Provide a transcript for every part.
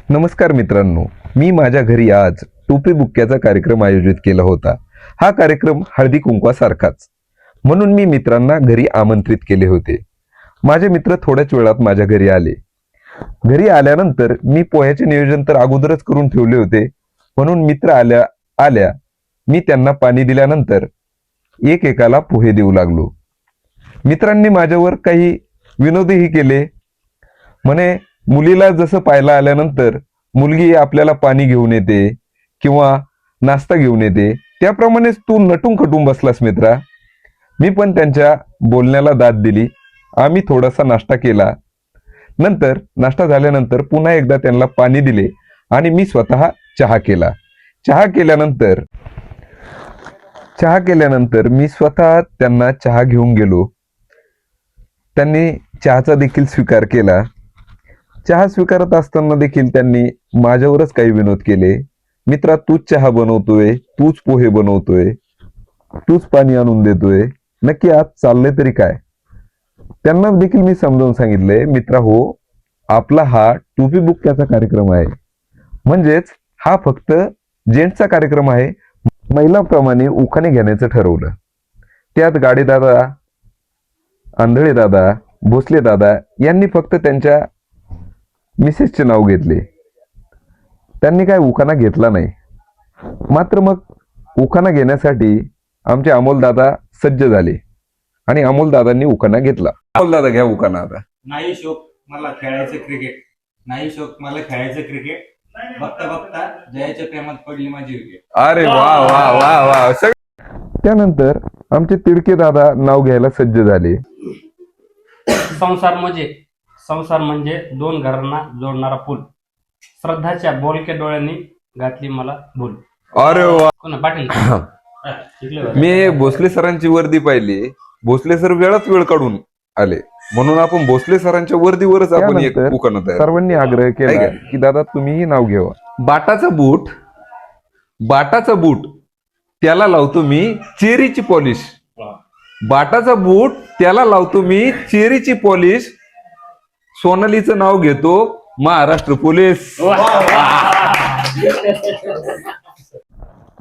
नमस्कार मित्रांनो, मी माझ्या घरी आज टोपी बुक्क्याचा कार्यक्रम आयोजित केला होता. हा कार्यक्रम हळदी कुंकवासारखाच, म्हणून मी मित्रांना घरी आमंत्रित केले होते. माझे मित्र थोड्याच वेळात माझ्या घरी आले. घरी आल्यानंतर मी पोह्याचे नियोजन तर अगोदरच करून ठेवले होते, म्हणून मित्र आल्या मी त्यांना पाणी दिल्यानंतर एकेकाला पोहे देऊ लागलो. मित्रांनी माझ्यावर काही विनोदही केले. म्हणे, मुलीला जसं पाहायला आल्यानंतर मुलगी आपल्याला पाणी घेऊन येते किंवा नाश्ता घेऊन येते, त्याप्रमाणेच तू नटून खटून बसलास मित्रा. मी पण त्यांच्या बोलण्याला दाद दिली. आम्ही थोडासा नाश्ता केला. नंतर नाश्ता झाल्यानंतर पुन्हा एकदा त्यांना पाणी दिले आणि मी स्वतः चहा केला. चहा केल्यानंतर मी स्वतः त्यांना चहा घेऊन गेलो. त्यांनी चहाचा देखील स्वीकार केला. चहा स्वीकारत असताना देखील त्यांनी माझ्यावरच काही विनोद केले. मित्रा, तूच चहा बनवतोय, तूच पोहे बनवतोय, तूच पाणी आणून देतोय, नक्की आज चाललंय तरी काय? त्यांना देखील मी समजावून सांगितलंय, मित्रा हो, आपला हा टोपी बुक्क्याचा कार्यक्रम आहे, म्हणजेच हा फक्त जेंट्सचा कार्यक्रम आहे. महिलांप्रमाणे उखाणे घेण्याचं ठरवलं. त्यात गाडे दादा, आंधळे दादा, भोसले दादा यांनी फक्त त्यांच्या मिसेसचे नाव घेतले. त्यांनी काय उखाणा घेतला नाही. मात्र मग उखाणा घेण्यासाठी आमचे अमोल दादा सज्ज झाले आणि अमोल दादांनी उखाणा घेतला. अमोल दादा, घ्या उखाणा आता. नाही शोक मला खेळायचं क्रिकेट, नाही शोक मला खेळायचं क्रिकेट, बघता बघता जयाच्या प्रेमात पडली माझी विकेट. अरे वा वा वा वा. त्यानंतर आमचे तिडके दादा नाव घ्यायला सज्ज झाले. संसार म्हणजे दोन घरांना जोडणारा पूल. श्रद्धाच्या बोलक्या डोळ्यांनी घातली मला भूल. अरे वा. कोणा पाटील? मी भोसले सरांची वर्दी पाहिली. भोसले सर वेळ काढून आले, म्हणून आपण भोसले सरांच्या वर्दीवरच आपण एक उखाणा तयार. सर्वांनी आग्रह केला की दादा तुम्हीही नाव घ्यावा. बाटाचा बूट त्याला लावतो मी चेरीची पॉलिश. बाटाचा बूट त्याला लावतो मी चेरीची पॉलिश. सोनालीचं नाव घेतो महाराष्ट्र पोलीस.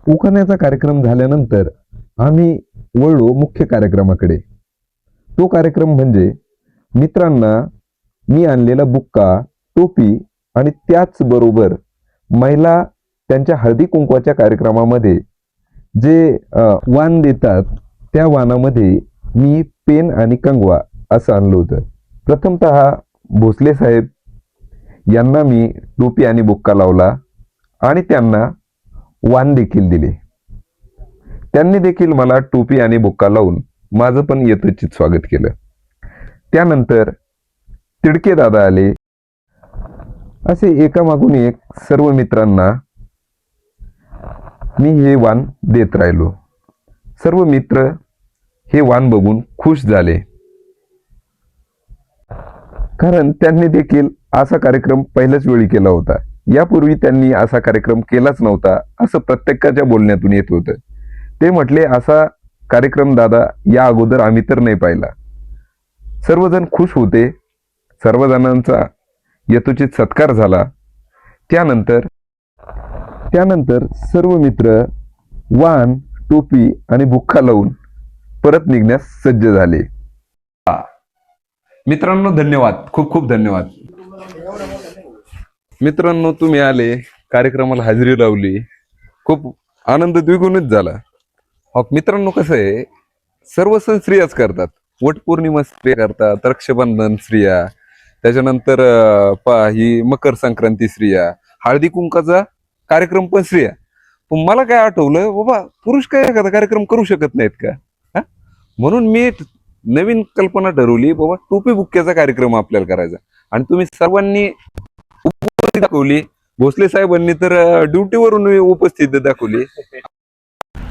उखाण्याचा कार्यक्रम झाल्यानंतर आम्ही वळलो मुख्य कार्यक्रमाकडे. तो कार्यक्रम म्हणजे मित्रांना मी आणलेला बुक्का, टोपी आणि त्याचबरोबर महिला त्यांच्या हळदी कुंकवाच्या कार्यक्रमामध्ये जे वाण देतात, त्या वाणामध्ये मी पेन आणि कंगवा असं आणलं होतं. प्रथमतः भोसले साहेब यांना मी टोपी आणि बुक्का लावला आणि त्यांना वाण देखील दिले. त्यांनी देखील मला टोपी आणि बुक्का लावून माझं पण यथोचित स्वागत केलं. त्यानंतर तिडके दादा आले. असे एकामागून एक सर्व मित्रांना मी हे वाण देत राहिलो. सर्व मित्र हे वाण बघून खुश झाले, कारण त्यांनी देखील असा कार्यक्रम पहिल्याच वेळी केला होता. यापूर्वी त्यांनी असा कार्यक्रम केलाच नव्हता असं प्रत्येकाच्या बोलण्यातून येत होतं. ते म्हटले, असा कार्यक्रम दादा या अगोदर आम्ही तर नाही पाहिला. सर्वजण खुश होते. सर्वजणांचा यथोचित सत्कार झाला. त्यानंतर सर्व मित्र वाण, टोपी आणि बुक्का लावून परत निघण्यास सज्ज झाले. मित्रांनो धन्यवाद, खूप खूप धन्यवाद. मित्रांनो तुम्ही आले, कार्यक्रमाला हजेरी लावली, खूप आनंद द्विगुणित झाला. मित्रांनो कसं आहे, सर्व सण स्त्रियाच करतात. वटपौर्णिमा स्त्रिया करतात, रक्षाबंधन स्त्रिया, त्याच्यानंतर ही मकर संक्रांती स्त्रिया, हळदी कुंकाचा कार्यक्रम पण स्त्रिया. पण मला काय आठवलं, बाबा पुरुष काय एखादा कार्यक्रम करू शकत नाहीत का? म्हणून मी नवीन कल्पना ठरवली, बाबा टोपी बुक्क्याचा कार्यक्रम आपल्याला करायचा. आणि तुम्ही सर्वांनी उपस्थिती दाखवली. भोसले साहेबांनी तर ड्युटीवरून उपस्थिती दाखवली.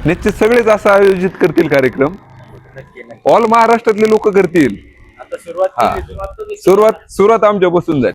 निश्चित सगळेच असं आयोजित करतील कार्यक्रम. ऑल महाराष्ट्रातले लोक करतील. सुरुवात आमच्यापासून जाईल.